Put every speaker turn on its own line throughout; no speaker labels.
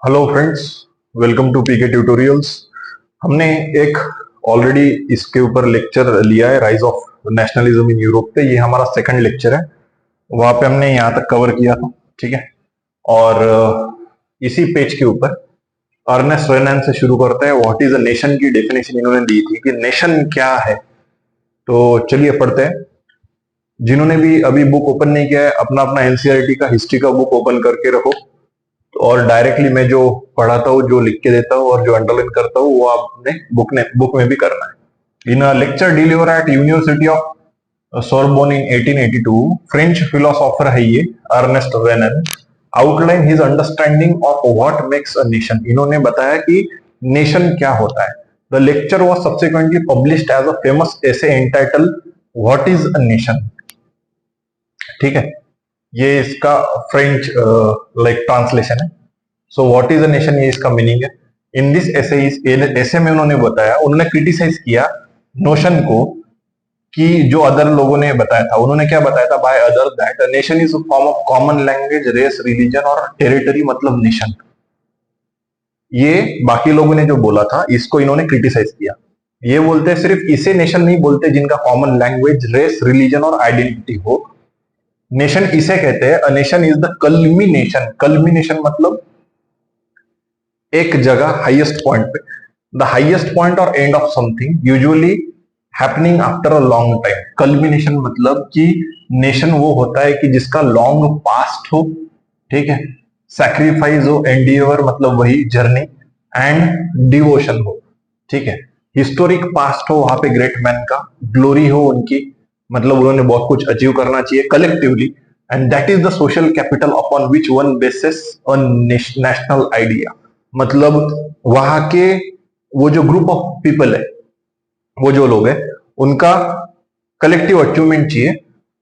Hello friends, welcome to PK tutorials. हमने एक already इसके ऊपर लेक्चर लिया है, rise of nationalism in Europe पे। ये हमारा सेकंड लेक्चर है। वहां पे हमने यहाँ तक कवर किया था, ठीक है। और इसी पेज के ऊपर अर्नेस्ट रेनन से शुरू करते हैं। व्हाट इज अ नेशन की डेफिनेशन इन्होंने दी थी कि नेशन क्या है। तो चलिए पढ़ते हैं। जिन्होंने भी अभी बुक ओपन नहीं किया है, अपना अपना एनसीईआरटी का हिस्ट्री का बुक ओपन करके रखो। और डायरेक्टली मैं जो पढ़ाता हूँ, जो लिख के देता हूँ और जो अंडरलाइन करता हूँ, वो आपने बुक में भी करना है। In a lecture deliver at university of Sorbonne in 1882, French philosopher है ये Ernest Renan, outline his understanding of what makes a nation. इन्होंने बताया कि नेशन क्या होता है। The lecture was subsequently published as a famous essay entitled what is a nation. ठीक है, ये इसका फ्रेंच लाइक ट्रांसलेशन है। So what is a nation, ये इसका मीनिंग है। इन दिस ऐसे में उन्होंने बताया, उन्होंने क्रिटिसाइज किया नोशन को कि जो अदर लोगों ने बताया था। उन्होंने क्या बताया था? By other that a nation is a form of common language, race, religion और टेरिटरी, मतलब नेशन। ये बाकी लोगों ने जो बोला था, इसको इन्होंने क्रिटिसाइज किया। ये बोलते सिर्फ इसे नेशन नहीं बोलते जिनका कॉमन लैंग्वेज, रेस, रिलीजन और आइडेंटिटी हो। नेशन इसे कहते हैं, अ nation is the culmination. Culmination मतलब एक जगह हाईएस्ट पॉइंट पे, द हाईएस्ट पॉइंट और end of something, usually happening after a long time. Culmination मतलब कि नेशन वो होता है कि जिसका लॉन्ग पास्ट हो, ठीक है, सैक्रिफाइस हो, एंडिवर मतलब वही जर्नी, एंड डिवोशन हो, ठीक है। हिस्टोरिक पास्ट हो, वहां पे ग्रेट मैन का ग्लोरी हो उनकी, मतलब उन्होंने बहुत कुछ अचीव करना चाहिए collectively, and that is the social capital upon which one basis a national idea. मतलब वहां के वो जो ग्रुप ऑफ पीपल है, वो जो लोग हैं, उनका कलेक्टिव अचीवमेंट चाहिए,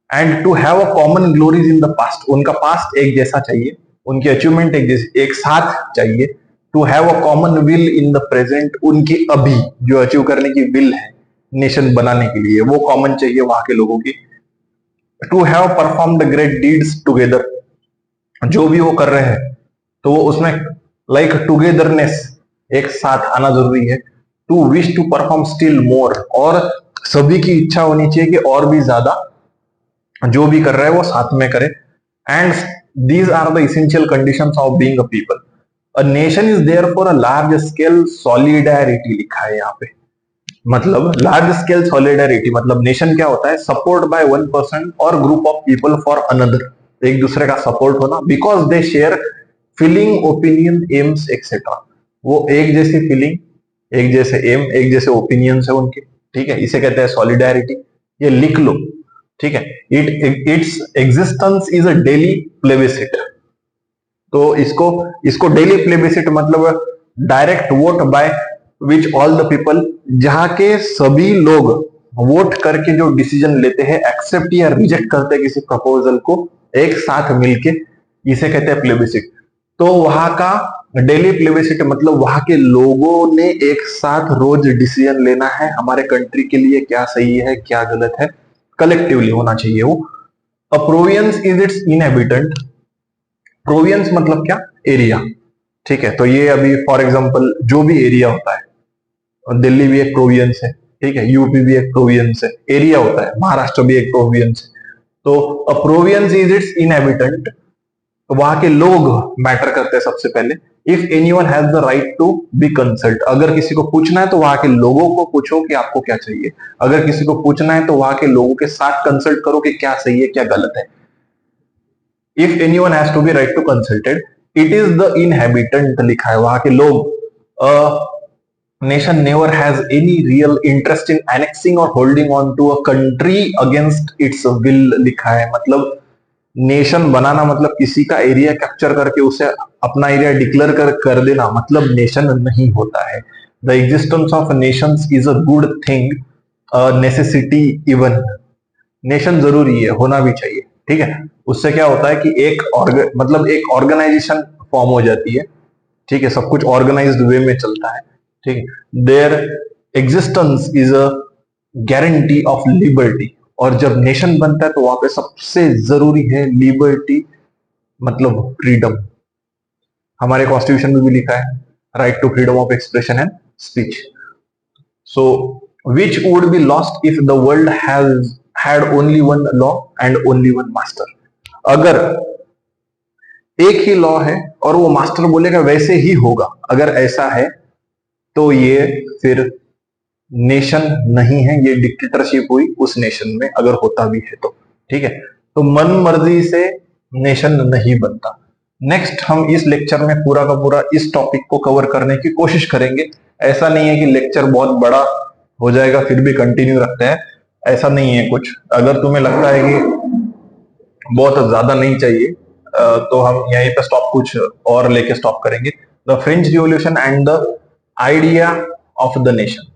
and to have a common glories in the past. उनका पास्ट एक जैसा चाहिए, उनकी अचीवमेंट एक साथ चाहिए। To have a common will in the present, उनकी अभी जो अचीव करने की विल है नेशन बनाने के लिए, वो कॉमन चाहिए वहां के लोगों की। To have perform the great deeds together, जो भी वो कर रहे हैं तो वो उसमें लाइक टुगेदरनेस, एक साथ आना जरूरी है। To wish to perform still more, और सभी की इच्छा होनी चाहिए कि और भी ज्यादा जो भी कर रहा है वो साथ में करे। And these are the essential conditions of being a people. A nation is there for a large scale solidarity, लिखा है यहाँ पे। मतलब लार्ज स्केल सॉलिडेरिटी मतलब नेशन क्या होता है? सपोर्ट बाय वन पर्सन और group of people for another, एक दूसरे का सपोर्ट होना, because they share feeling, opinion, aims etcetera. वो एक जैसी फीलिंग, एक जैसे एम, एक जैसे ओपिनियंस है उनके, ठीक है। इसे कहते हैं सॉलिडेरिटी। ये लिख लो, ठीक है। Its existence is a daily plebiscite. तो इसको इसको डेली प्लेबिसिट मतलब direct vote by which all the people, जहां के सभी लोग वोट करके जो डिसीजन लेते हैं, एक्सेप्ट या रिजेक्ट करते हैं किसी प्रपोजल को एक साथ मिलके, इसे कहते हैं प्लेबिसिट। तो वहां का डेली प्लेबिसिट मतलब वहां के लोगों ने एक साथ रोज डिसीजन लेना है, हमारे कंट्री के लिए क्या सही है क्या गलत है, कलेक्टिवली होना चाहिए वो। अ province is its inhabitant. Province मतलब क्या? एरिया, ठीक है। तो ये अभी फॉर एग्जांपल जो भी एरिया होता है, दिल्ली भी एक प्रोविंस है, ठीक है, यूपी भी एक प्रोविंस है, एरिया होता है, महाराष्ट्र भी एक प्रोविंस है। तो a province is its inhabitant, तो वहां के लोग मैटर करते हैं सबसे पहले। If anyone has the right to be consult, अगर किसी को पूछना है तो वहां के लोगों को पूछो कि आपको क्या चाहिए। अगर किसी को पूछना है तो वहां के लोगों के साथ कंसल्ट करो कि क्या सही है क्या गलत है। If anyone has to be right to consulted, it is the inhabitant, लिखा है वहां के लोग। Nation never has any real interest in annexing or holding on to a country against its will, लिखा है। मतलब नेशन बनाना मतलब किसी का एरिया कैप्चर करके उसे अपना एरिया डिक्लेयर कर देना, मतलब नेशन नहीं होता है। The existence of Nations is a good thing, necessity even. Nation जरूरी है, होना भी चाहिए, ठीक है। उससे क्या होता है कि मतलब एक ऑर्गेनाइजेशन फॉर्म हो जाती है, ठीक है, सब कुछ ऑर्गेनाइज्ड वे में चलता है, ठीक है। There existence is a guarantee of liberty, और जब नेशन बनता है तो वहां पे सबसे जरूरी है लिबर्टी, मतलब फ्रीडम। हमारे कॉन्स्टिट्यूशन में भी लिखा है, right to freedom of expression and speech. So which would be lost if the world has had only one law and only one master. अगर एक ही लॉ है और वो मास्टर बोलेगा वैसे ही होगा, अगर ऐसा है तो ये फिर नेशन नहीं है, ये डिक्टेटरशिप हुई उस नेशन में, अगर होता भी है तो. ठीक है, तो मन मर्जी से नेशन नहीं बनता. नेक्स्ट हम इस लेक्चर में पूरा का पूरा इस टॉपिक को कवर करने की कोशिश करेंगे. ऐसा नहीं है कि लेक्चर बहुत बड़ा हो जाएगा फिर भी कंटिन्यू रखते हैं, ऐसा नहीं है कुछ. अगर तुम्हें लगता है कि बहुत ज्यादा नहीं चाहिए तो हम यहीं पे स्टॉप, कुछ और लेके स्टॉप करेंगे. The French revolution and the idea of the nation.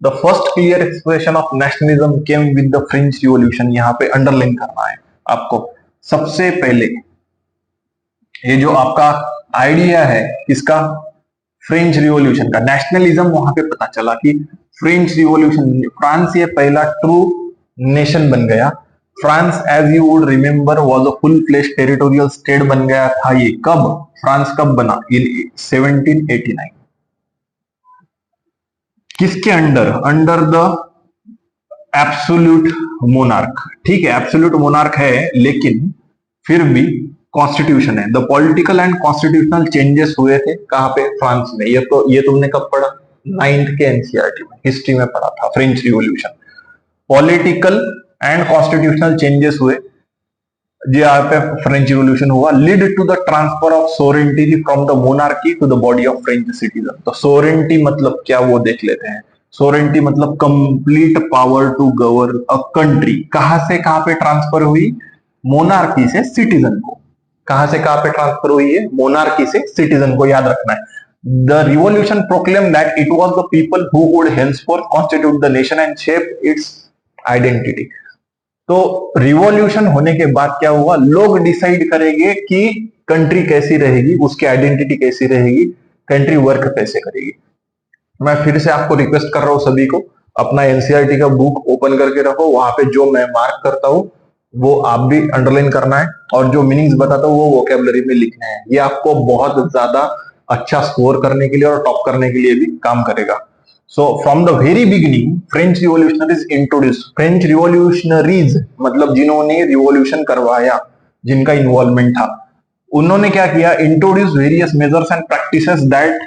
The first clear expression of nationalism came with the French revolution. यहाँ पे अंडरलाइन करना है आपको. सबसे पहले ये जो आपका आइडिया है इसका, फ्रेंच रिवॉल्यूशन का, नेशनलिज्म वहां पे पता चला कि फ्रेंच रिवॉल्यूशन, फ्रांस ये पहला ट्रू नेशन बन गया. France as you would remember was a full flesh territorial state बन गया था. ये कब, फ्रांस कब बना? इन 1789. किसके under? Under the absolute monarch. ठीक है, एब्सोल्यूट मोनार्क है लेकिन फिर भी कॉन्स्टिट्यूशन है. The political and constitutional changes हुए थे कहां पे? फ्रांस में. ये तुमने कब पढ़ा? 9th के एनसीईआरटी में, हिस्ट्री में पढ़ा था. French revolution, political and constitutional changes हुए, यहाँ पे फ्रेंच रिवॉल्यूशन हुआ. Lead to the transfer of sovereignty from the monarchy to the body of French citizen. तो सोवरेनिटी मतलब क्या वो देख लेते हैं. सोवरेनिटी मतलब complete power to govern a country. कहां से कहां पे ट्रांसफर हुई? मोनार्की से सिटीजन को. कहां से कहां पे ट्रांसफर हुई है? मोनार्की से सिटीजन को, याद रखना है. The revolution proclaim that it was the people who would henceforth constitute the nation and shape it's identity. तो रिवॉल्यूशन होने के बाद क्या हुआ? लोग डिसाइड करेंगे कि कंट्री कैसी रहेगी, उसकी आइडेंटिटी कैसी रहेगी, कंट्री वर्क कैसे करेगी. मैं फिर से आपको रिक्वेस्ट कर रहा हूं सभी को, अपना एनसीईआरटी का बुक ओपन करके रखो. वहां पे जो मैं मार्क करता हूं वो आप भी अंडरलाइन करना है, और जो मीनिंग्स बताता हूं वो वोकेबलरी में लिखना है. ये आपको बहुत ज्यादा अच्छा स्कोर करने के लिए और टॉप करने के लिए भी काम करेगा. So from the very beginning French revolutionaries introduce. French revolutionaries मतलब जिन्होंने रिवॉल्यूशन करवाया, जिनका इन्वॉल्वमेंट था, उन्होंने क्या किया? Introduce various measures and practices that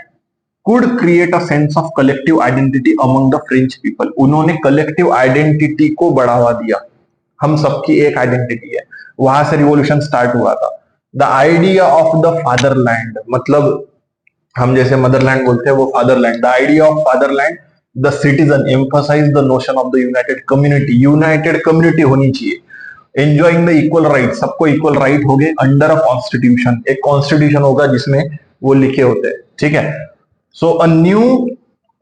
could create a sense of collective identity among the French people. उन्होंने कलेक्टिव आइडेंटिटी को बढ़ावा दिया. हम सबकी एक आइडेंटिटी है, वहां से रिवॉल्यूशन स्टार्ट हुआ था. The idea of the fatherland, मतलब हम जैसे मदरलैंड बोलते हैं वो fatherland. The idea of fatherland. The citizen emphasize the notion of the united community. United community होनी चाहिए. एंजॉइंग द इक्वल राइट, सबको इक्वल राइट हो गए अंडर अ कॉन्स्टिट्यूशन. एक कॉन्स्टिट्यूशन होगा जिसमें वो लिखे होते हैं. ठीक है. So a new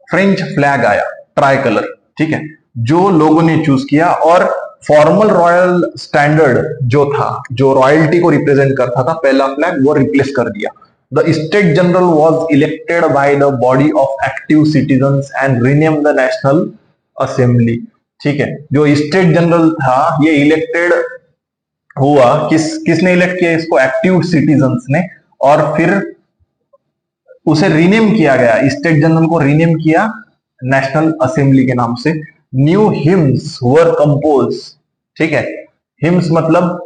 French flag आया, ट्राई कलर. ठीक है, जो लोगों ने चूज किया. और फॉर्मल रॉयल स्टैंडर्ड जो था, जो रॉयल्टी को रिप्रेजेंट करता था, पहला फ्लैग, वो रिप्लेस कर दिया. The state general was elected by the body of active citizens and renamed the National Assembly. ठीक है, जो स्टेट जनरल था ये इलेक्टेड हुआ, किसने इलेक्ट किया इसको? एक्टिव सिटीजन्स ने. और फिर उसे रीनेम किया गया, स्टेट जनरल को रीनेम किया नेशनल असेंबली के नाम से. न्यू हिम्स वर कंपोज. ठीक है, हिम्स मतलब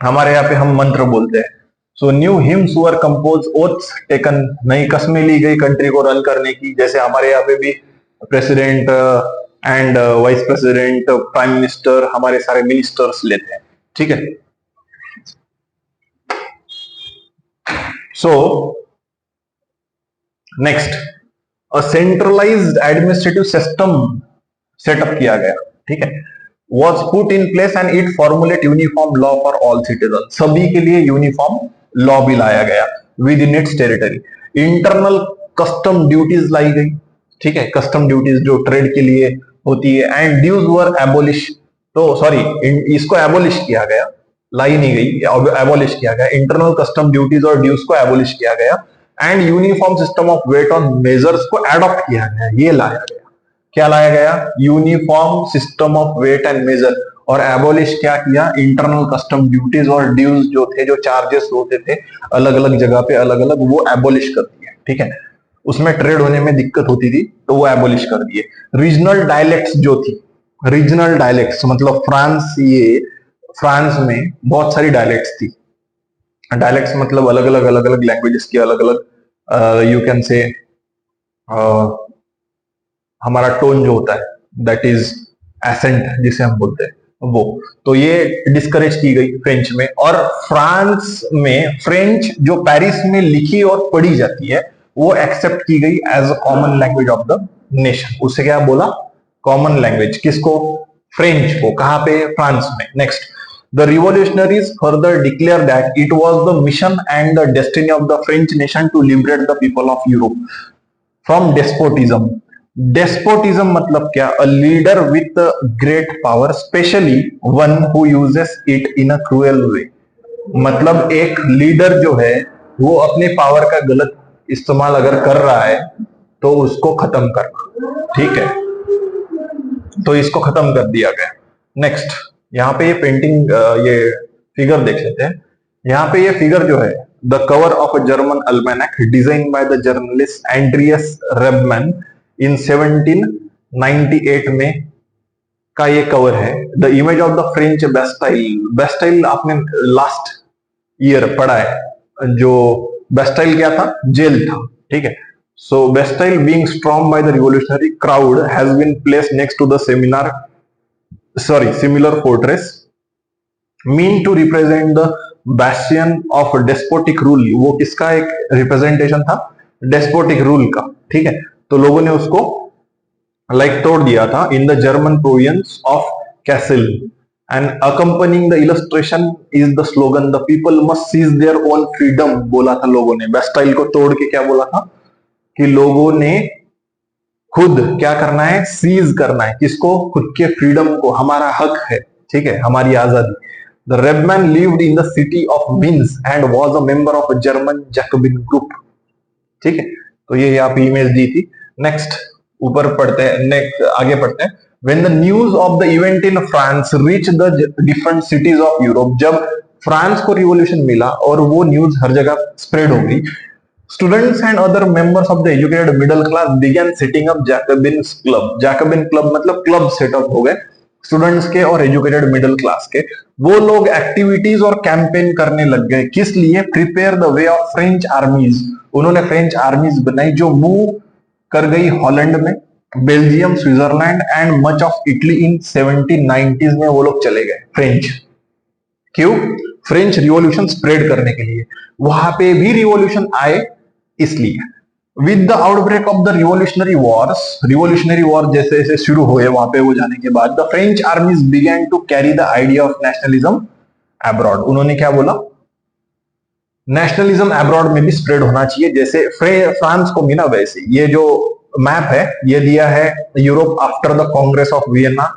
हमारे यहाँ पे हम मंत्र बोलते हैं. सो न्यू हिम्स वर कंपोज, ओथ्स टेकन, नई कस्में ली गई कंट्री को रन करने की. जैसे हमारे यहाँ पे भी president and vice president, prime minister, हमारे सारे मिनिस्टर्स लेते हैं. ठीक है. सो नेक्स्ट, अ सेंट्रलाइज्ड एडमिनिस्ट्रेटिव सिस्टम सेटअप किया गया. ठीक है, was put in place and it formulate uniform law for all citizens. सभी के लिए यूनिफॉर्म लॉ भी लाया गया within its territory. Internal custom duties लाई गई. ठीक है, कस्टम ड्यूटीज जो ट्रेड के लिए होती है. And dues were abolish. तो सॉरी, इसको एबोलिश किया गया, लाई नहीं गई, एबोलिश किया गया. इंटरनल कस्टम ड्यूटीज और ड्यूज को एबोलिश किया गया. And uniform system of weight on measures को एडॉप्ट किया गया. ये लाया गया. क्या लाया गया? Uniform system of weight and measure. और एबोलिश क्या किया, इंटरनल कस्टम ड्यूटीज और ड्यूज जो थे, जो चार्जेस होते थे अलग अलग जगह पे अलग अलग, वो एबोलिश कर दिए। ठीक है, उसमें ट्रेड होने में दिक्कत होती थी तो वो एबोलिश कर दिए। रीजनल डायलेक्ट्स जो थी, रीजनल डायलेक्ट्स मतलब फ्रांस में बहुत सारी डायलेक्ट्स थी। डायलेक्ट्स मतलब अलग अलग लैंग्वेजेस की अलग अलग, यू कैन से हमारा टोन जो होता है, दैट इज एसेंट जिसे हम बोलते हैं वो, तो ये डिस्करेज की गई फ्रेंच में। और फ्रांस में फ्रेंच जो पेरिस में लिखी और पढ़ी जाती है वो एक्सेप्ट की गई as a common language of the nation. उससे क्या बोला, कॉमन लैंग्वेज, किसको, फ्रेंच को। कहां पे, फ्रांस में। Next, the revolutionaries further declare that it was the mission and the destiny of the French nation to liberate the people of Europe from despotism. Despotism मतलब क्या, a leader with great power, especially one who uses it in a cruel way. मतलब एक leader जो है वो अपने power का गलत इस्तेमाल अगर कर रहा है तो उसको खत्म करना। ठीक है, तो इसको खत्म कर दिया गया। नेक्स्ट, यहाँ पे ये पेंटिंग, ये फिगर देख लेते हैं। यहाँ पे ये फिगर जो है, the cover of a German almanac design by the journalist Andreas Rebmann in 1798 में का ये कवर है। The image of the French Bastille. Bastille आपने लास्ट ईयर पढ़ा है, जो बेस्टाइल क्या था, जेल था। ठीक है, so Bastille being stormed by the revolutionary crowd has been placed next to the similar fortress mean to represent the bastion of despotic rule। वो किसका एक रिप्रेजेंटेशन था, डेस्पोटिक रूल का। ठीक है, तो लोगों ने उसको तोड़ दिया था। In the German province of Kassel and accompanying the illustration is the slogan the people must seize their own freedom. बोला था लोगों ने, बेस्टाइल को तोड़ के क्या बोला था कि लोगों ने खुद क्या करना है, सीज करना है, किसको, खुद के फ्रीडम को, हमारा हक है। ठीक है, हमारी आजादी। The Rebmann lived in the city of Vince and was a member of a German Jacobin group. ठीक है, तो ये यहाँ पे इमेज दी थी। नेक्स्ट, ऊपर पढ़ते हैं, नेक्स्ट आगे पढ़ते हैं। When the news of the event in France reached the different cities of Europe, जब फ्रांस को रिवॉल्यूशन मिला और वो न्यूज हर जगह स्प्रेड हो गई, students and other members of the educated middle class began setting up Jacobin club। Jacobin club मतलब club setup हो गए स्टूडेंट्स के और एजुकेटेड मिडिल क्लास के। वो लोग एक्टिविटीज और कैंपेन करने लग गए, किस लिए, prepare the way of French आर्मीज। उन्होंने फ्रेंच आर्मीज बनाई जो मूव कर गई हॉलैंड में, Belgium, Switzerland and much of Italy. In 1790s में वो लोग चले गए फ्रेंच। क्यों, फ्रेंच रिवॉल्यूशन स्प्रेड करने के लिए। वहां पे भी रिवॉल्यूशन आए इसलिए। With the outbreak of the revolutionary Wars, revolutionary war जैसे जैसे शुरू हुए वहां पे वो जाने के बाद, the French armies began to carry the idea of nationalism abroad. उन्होंने क्या बोला, नेशनलिज्म अब्रॉड में भी स्प्रेड होना चाहिए, जैसे फ्रांस को मिला वैसे। ये जो मैप है ये दिया है Europe after the Congress of Vienna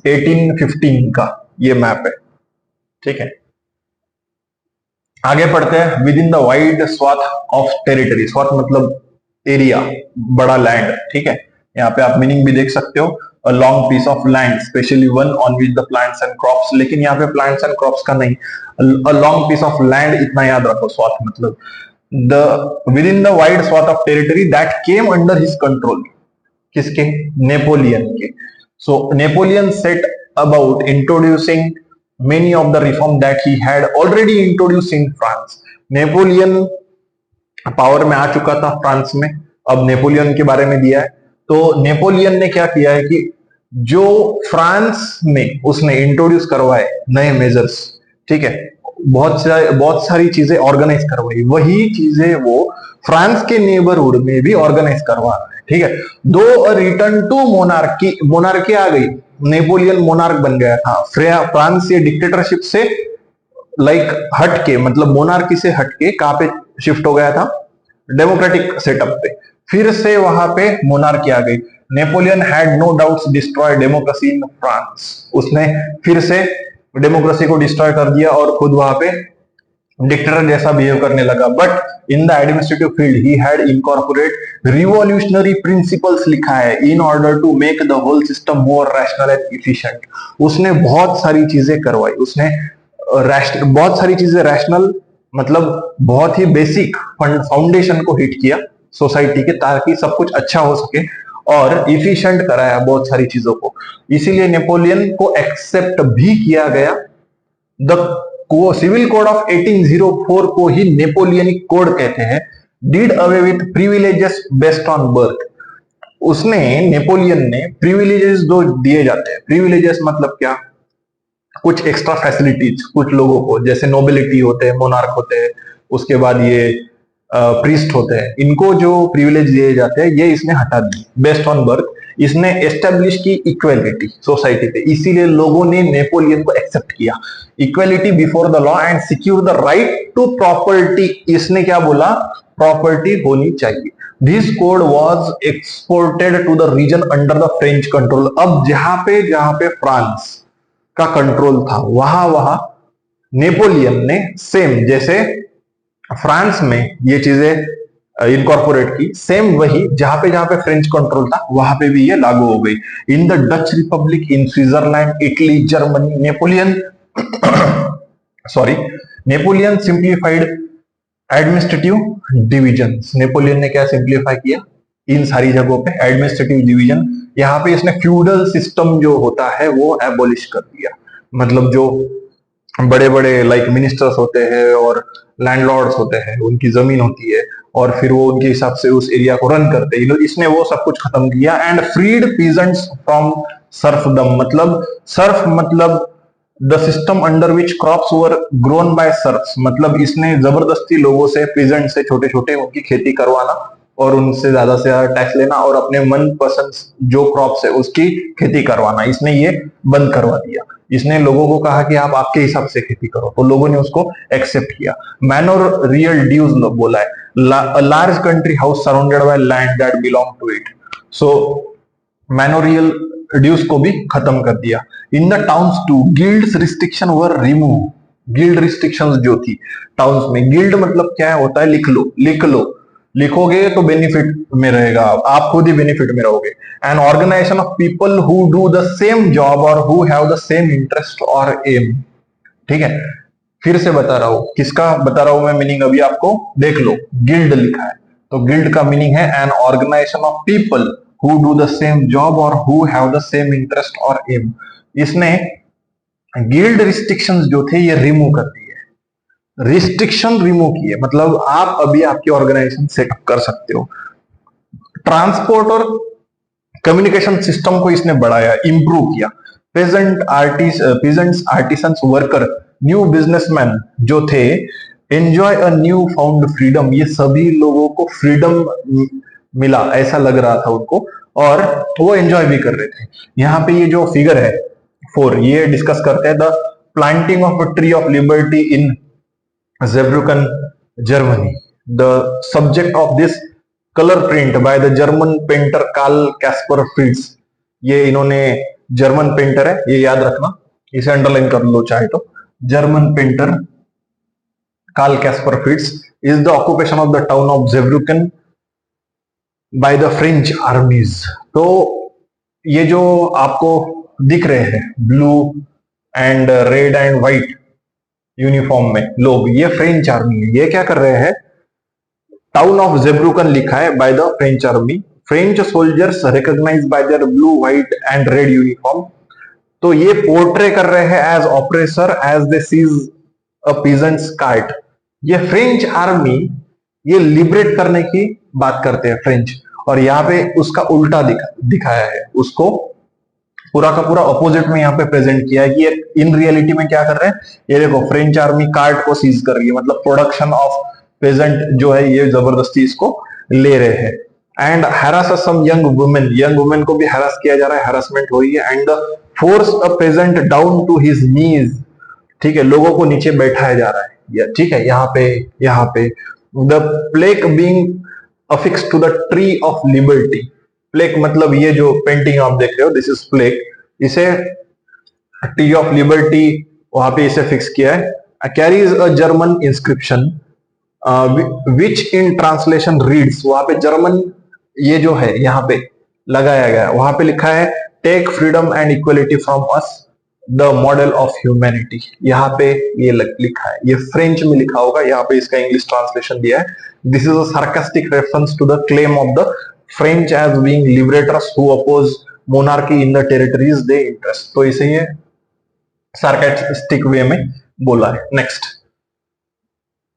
1815 का ये मैप है। ठीक है, आगे पढ़ते हैं। Within the wide swath of territory, swath मतलब एरिया, बड़ा लैंड। ठीक है, यहाँ पे आप मीनिंग भी देख सकते हो, a long piece of land specially one on which the plants and crops. लेकिन यहाँ पे प्लांट्स एंड क्रॉप्स का नहीं, a long piece of land, इतना याद रखो। स्वाथ मतलब the within the wide swath of territory that came under his control. किसके, नेपोलियन के। So Napoleon set about introducing many of the reform that he had already introduced in France। Napoleon power में आ चुका था France में, अब Napoleon के बारे में दिया है। तो नेपोलियन ने क्या किया है कि जो फ्रांस में उसने इंट्रोड्यूस करवाए नए मेजर्स, ठीक है, बहुत सारी चीजें ऑर्गेनाइज करवाई, वही चीजें वो फ्रांस के नेबरहुड में भी ऑर्गेनाइज करवा रहा है। ठीक है, दो रिटर्न टू मोनार्की, मोनार्की आ गई, नेपोलियन मोनार्क बन गया था। फ्रांस ये डिक्टेटरशिप से हट के, मतलब मोनार्की से हट के कहां पे शिफ्ट हो गया था, डेमोक्रेटिक सेटअप पे। फिर से वहां पे मोनार्की आ गई। Napoleon had no doubts destroy democracy in France. उसने फिर से डेमोक्रेसी को डिस्ट्रॉय कर दिया और खुद वहां पे डिक्टेटर जैसा बिहेव करने लगा। But in the administrative field he had incorporate revolutionary principles लिखा है in order to make the whole system more rational and efficient. उसने बहुत सारी चीजें करवाई, उसने बहुत सारी चीजें रैशनल मतलब बहुत ही बेसिक फाउंडेशन को हिट किया सोसाइटी के, ताकि सब कुछ अच्छा हो सके, और इफिशिएंट कराया बहुत सारी चीजों को। इसीलिए नेपोलियन को एक्सेप्ट भी किया गया। द सिविल कोड ऑफ 1804 को ही नेपोलियनिक कोड कहते हैं। Did away with privileges based on birth. उसने नेपोलियन ने प्रिविलेजेस जो दिए जाते हैं, प्रिविलेजेस मतलब क्या, कुछ एक्स्ट्रा फैसिलिटीज कुछ लोगों को, जैसे नोबिलिटी होते हैं, मोनार्क होते हैं, उसके बाद ये प्रीस्ट होते हैं, इनको जो प्रिविलेज दिए जाते हैं ये इसने हटा दिए बेस्ड ऑन बर्थ। इसने एस्टेब्लिश की इक्वेलिटी सोसाइटी पे, इसीलिए लोगों ने नेपोलियन को एक्सेप्ट किया। Equality before the law and secure the right to property. इसने क्या बोला, प्रॉपर्टी होनी चाहिए। This code was exported to the region under the French control. अब जहां पे फ्रांस का कंट्रोल था, वहां नेपोलियन ने सेम जैसे फ्रांस में ये चीजें इनकॉर्पोरेट की, सेम वही जहां पे फ्रेंच कंट्रोल था वहां पे भी ये लागू हो गई। In the Dutch Republic, in Switzerland, Italy, Germany, Napoleon Napoleon simplified administrative divisions. Napoleon ने क्या सिंप्लीफाई किया इन सारी जगहों पे, एडमिनिस्ट्रेटिव डिवीजन। यहाँ पे इसने फ्यूडल सिस्टम जो होता है वो एबोलिश कर दिया। मतलब जो बड़े बड़े लाइक मिनिस्टर्स होते हैं और लैंडलॉर्ड्स होते हैं, उनकी जमीन होती है और फिर वो उनके हिसाब से उस एरिया को रन करते हैं, इसने वो सब कुछ खत्म किया। And freed peasants from serfdom. मतलब सर्फ मतलब the system under which crops were grown by serfs. मतलब इसने जबरदस्ती लोगों से, पीजेंट से, छोटे छोटे उनकी खेती करवाना और उनसे ज्यादा से ज्यादा टैक्स लेना और अपने मन पसंद जो क्रॉप्स है उसकी खेती करवाना, इसने ये बंद करवा दिया। इसने लोगों को कहा कि आप आपके हिसाब से खेती करो, तो लोगों ने उसको एक्सेप्ट किया। मैनोर रियल ड्यूज बोला है, large country house surrounded by land that belong to it. So manorial dues को भी खत्म कर दिया। In the towns too guilds restriction were remove. Guild restrictions जो थी टाउन्स में, गिल्ड मतलब क्या होता है, लिख लो, लिखोगे तो बेनिफिट में रहेगा, आप खुद ही बेनिफिट में रहोगे। An organization of people who do the same job or who have the same interest or aim. ठीक है, फिर से बता रहा हूं, किसका बता रहा हूं मैं मीनिंग, अभी आपको देख लो, गिल्ड लिखा है तो गिल्ड का मीनिंग है an organization of people who do the same job or who have the same interest or aim. इसने गिल्ड रिस्ट्रिक्शंस जो थे ये रिमूव कर दिए, रिस्ट्रिक्शन रिमूव किए, मतलब आप अभी आपकी ऑर्गेनाइजेशन सेटअप कर सकते हो। ट्रांसपोर्ट और कम्युनिकेशन सिस्टम को इसने बढ़ाया, इंप्रूव किया। Pageants, artisans, worker, new businessman जो थे, enjoy a new found freedom. ये सभी लोगों को फ्रीडम मिला ऐसा लग रहा था उनको, और वो एंजॉय भी कर रहे थे। यहाँ पे ये जो फिगर है 4, ये डिस्कस करते हैं the planting of a tree of liberty in Zerbrucken, Germany. The subject of this color print by the German painter Karl Caspar Fritz. ये इन्होंने जर्मन पेंटर है, ये याद रखना, इसे अंडरलाइन कर लो चाहे तो। German painter Karl Caspar Fritz is the occupation of the town of Zerbrucken by the French armies. तो ये जो आपको दिख रहे हैं blue and red and white uniform में लोग, ये फ्रेंच आर्मी है। ये क्या कर रहे हैं, टाउन ऑफ जेब्रुकन लिखा है by the French army. French soldiers recognise by their blue, white and red uniform. तो ये पोर्ट्रे कर रहे हैं as oppressor as they seize a peasants cart. ये फ्रेंच आर्मी ये लिबरेट करने की बात करते हैं फ्रेंच, और यहाँ पे उसका उल्टा दिखाया है, उसको पूरा का पूरा अपोजिट में यहाँ पे प्रेजेंट किया है कि इन रियलिटी में क्या कर रहे हैं, ये देखो फ्रेंच आर्मी कार्ड को सीज कर रही है, मतलब प्रोडक्शन ऑफ पेजेंट जो है ये जबरदस्ती इसको ले रहे हैं। And harass some young women को भी हैरास किया जा रहा है, हैरासमेंट हो रही है। And force a peasant down to his knees. ठीक है, लोगों को नीचे बैठाया जा रहा है, ठीक है, यहाँ पे the plaque being affix to the tree of liberty. Plaque मतलब ये जो पेंटिंग आप देख रहे हो, दिस इज प्लेक, इसे ट्री ऑफ लिबर्टी वहां पे इसे फिक्स किया है। Carries a German inscription which in translation reads, वहां पे जर्मन ये जो है यहाँ पे लगाया गया, वहां पे लिखा है take freedom and equality from us the model of humanity. यहाँ पे ये लिखा है, ये फ्रेंच में लिखा होगा, यहाँ पे इसका इंग्लिश ट्रांसलेशन दिया है। This is a sarcastic reference to the claim of the French as being liberators who oppose monarchy in the territories they interest. तो इसे ये सार्कास्टिक वे में बोला है। Next,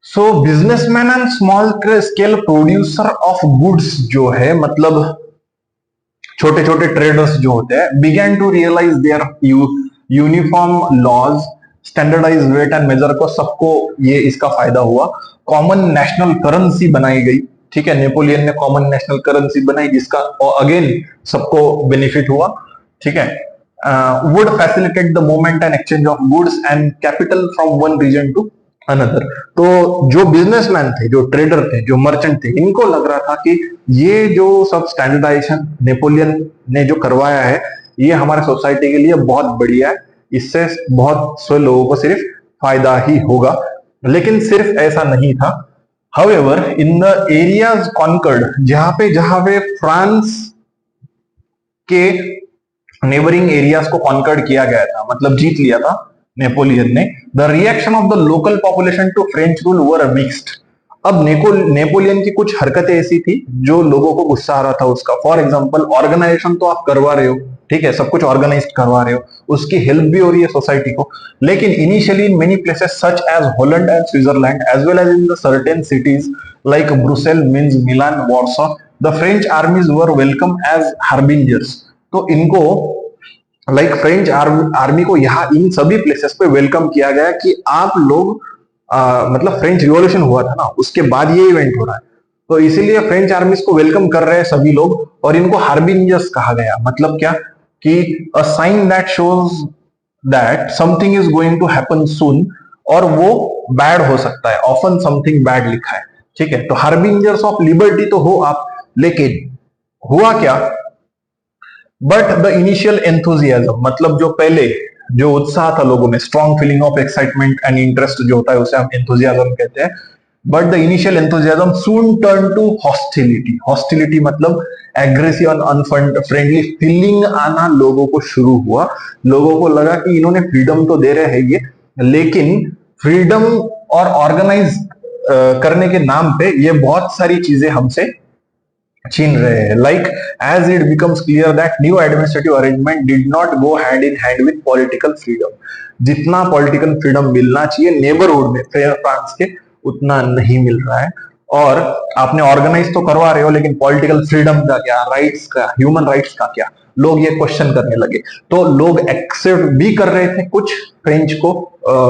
so businessman and small scale producer of goods जो है, मतलब छोटे छोटे ट्रेडर्स जो होते हैं, began to realise their uniform laws standardise weight and measure को, सबको ये इसका फायदा हुआ। कॉमन नेशनल करेंसी बनाई गई, ठीक है, नेपोलियन ने कॉमन नेशनल करेंसी बनाई जिसका अगेन सबको बेनिफिट हुआ, ठीक है। Would facilitate the movement and exchange of goods and capital from one region to another. तो जो बिजनेसमैन थे, जो ट्रेडर थे, जो मर्चेंट थे, इनको लग रहा था कि ये जो सब स्टैंडर्डाइजेशन नेपोलियन ने जो करवाया है ये हमारे सोसाइटी के लिए बहुत बढ़िया है, इससे बहुत से लोगों को सिर्फ फायदा ही होगा। लेकिन सिर्फ ऐसा नहीं था। However, in the areas conquered, जहां पे फ्रांस के नेबरिंग एरियाज को कॉन्कर्ड किया गया था, मतलब जीत लिया था नेपोलियन ने, the reaction of the local population to French rule were mixed. अब नेपोलियन की कुछ हरकतें ऐसी थी जो लोगों को गुस्सा आ रहा था उसका। फॉर एग्जांपल, ऑर्गेनाइजेशन तो आप करवा रहे हो, ठीक है, सब कुछ ऑर्गेनाइज करवा रहे हो, उसकी हेल्प भी हो रही है सोसाइटी को, लेकिन initially in many places such as Holland and Switzerland as well as in the certain cities like Brussels, Mainz, Milan, Warsaw, the French armies were welcome as harbingers. तो इनको लाइक फ्रेंच आर्मी को यहाँ इन सभी places पे welcome किया गया कि आप लोग मतलब फ्रेंच रिवॉल्यूशन हुआ था ना, उसके बाद ये इवेंट हो रहा है, तो इसीलिए फ्रेंच आर्मीज को वेलकम कर रहे हैं सभी लोग, और इनको हार्बिंजर्स कहा गया। मतलब क्या कि a sign that shows that something is going to happen soon, और वो बैड हो सकता है, ऑफन समथिंग बैड लिखा है, ठीक है। तो हार्बिंजर्स ऑफ लिबर्टी तो हो आप, लेकिन हुआ क्या, बट द इनिशियल एंथुजियाज्म, मतलब जो पहले जो उत्साह था लोगों में, strong feeling of excitement and interest जो होता है उसे हम एंथुजियाज्म कहते हैं, but the initial enthusiasm soon turn to hostility. Hostility मतलब एग्रेसिव और अनफ्रेंडली फीलिंग आना लोगों को शुरू हुआ। लोगों को लगा कि इन्होंने फ्रीडम तो दे रहे हैं ये, लेकिन फ्रीडम और ऑर्गेनाइज करने के नाम पे ये बहुत सारी चीजें हमसे छीन रहे हैं। Like as it becomes clear that new administrative arrangement did not go hand in hand with political freedom. जितना पॉलिटिकल फ्रीडम मिलना चाहिए नेबरहुड में फ्रांस के, उतना नहीं मिल रहा है। और आपने ऑर्गेनाइज तो करवा रहे हो, लेकिन पॉलिटिकल फ्रीडम का क्या, राइट्स का, ह्यूमन राइट्स का क्या, लोग ये क्वेश्चन करने लगे। तो लोग एक्सेप्ट भी कर रहे थे कुछ फ्रेंच को,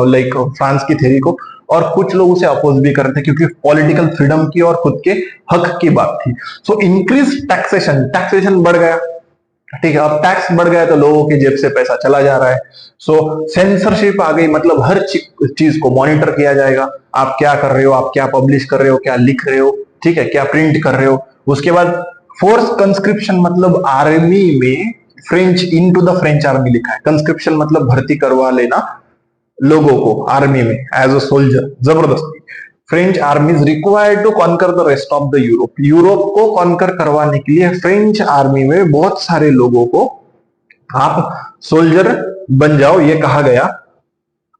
लाइक फ्रांस की थ्योरी को, और कुछ लोग उसे अपोज भी कर रहे थे, क्योंकि पॉलिटिकल फ्रीडम की और खुद के हक की बात थी। सो इंक्रीज टैक्सेशन, टैक्सेशन बढ़ गया, ठीक है। अब टैक्स बढ़ गया तो लोगों की जेब से पैसा चला जा रहा है। सो सेंसरशिप आ गई, मतलब हर चीज को मॉनिटर किया जाएगा, आप क्या कर रहे हो, आप क्या पब्लिश कर रहे हो, क्या लिख रहे हो, ठीक है, क्या प्रिंट कर रहे हो। उसके बाद फोर्स कंस्क्रिप्शन, मतलब आर्मी में French, in to the French army लिखा है। कंस्क्रिप्शन मतलब भर्ती करवा लेना लोगों को आर्मी में एज अ सोल्जर, जबरदस्ती। French armies required to conquer the rest of the Europe. Europe को कॉन्कर करवाने के लिए फ्रेंच आर्मी में बहुत सारे लोगों को आप सोल्जर बन जाओ, ये कहा गया।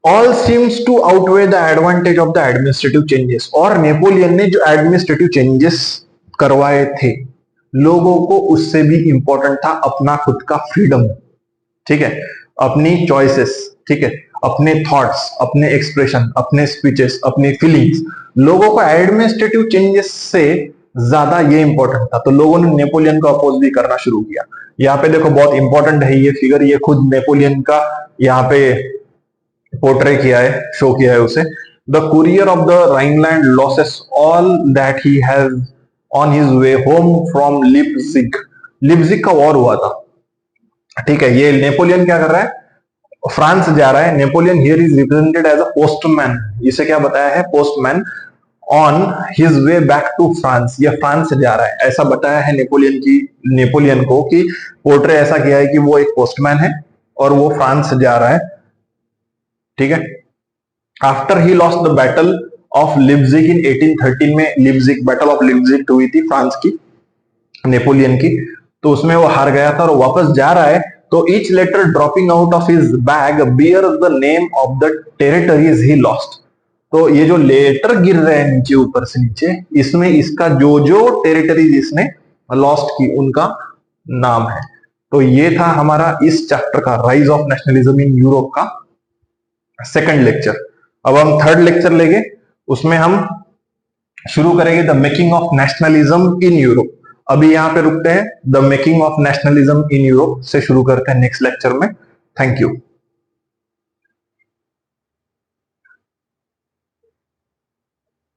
All seems to outweigh the advantage of the administrative changes. और नेपोलियन ने जो एडमिनिस्ट्रेटिव चेंजेस करवाए थे, लोगों को उससे भी इंपॉर्टेंट था अपना खुद का फ्रीडम, ठीक है, अपनी चॉइसेस, ठीक है, अपने थॉट्स, अपने एक्सप्रेशन, अपने स्पीचेस, अपनी फीलिंग्स। लोगों को एडमिनिस्ट्रेटिव चेंजेस से ज्यादा ये इंपॉर्टेंट था, तो लोगों ने नेपोलियन को अपोज भी करना शुरू किया। यहाँ पे देखो बहुत इंपॉर्टेंट है ये फिगर, ये खुद नेपोलियन का यहाँ पे पोर्ट्रे किया है, शो किया है उसे। The courier of the Rhineland losses all that he has on his way home from Leipzig. Leipzig का वॉर हुआ था, ठीक है। ये नेपोलियन क्या कर रहा है, फ्रांस जा रहा है। Napoleon here is represented as a postman, इसे क्या बताया है, postman on his way back to France. ये फ्रांस से जा रहा है, ऐसा बताया है नेपोलियन को कि पोर्ट्रे ऐसा किया है कि वो एक पोस्टमैन है और वो फ्रांस से जा रहा है, ठीक है। After he lost the battle of Leipzig in 1813 में लिप्जिग बैटल ऑफ लिप्जिग हुई थी फ्रांस की, नेपोलियन की, तो उसमें वो हार गया था और वापस जा रहा है। तो each letter dropping out of his bag bear the name of the territories he lost. तो ये जो लेटर गिर रहे हैं नीचे ऊपर से नीचे, इसमें इसका जो जो टेरिटरीज इसने लॉस्ट की उनका नाम है। तो ये था हमारा इस चैप्टर का rise of nationalism in Europe का सेकंड लेक्चर। अब हम थर्ड लेक्चर लेंगे, उसमें हम शुरू करेंगे the making of nationalism in Europe. अभी यहां पे रुकते हैं, the making of nationalism in Europe से शुरू करते हैं नेक्स्ट लेक्चर में। Thank you.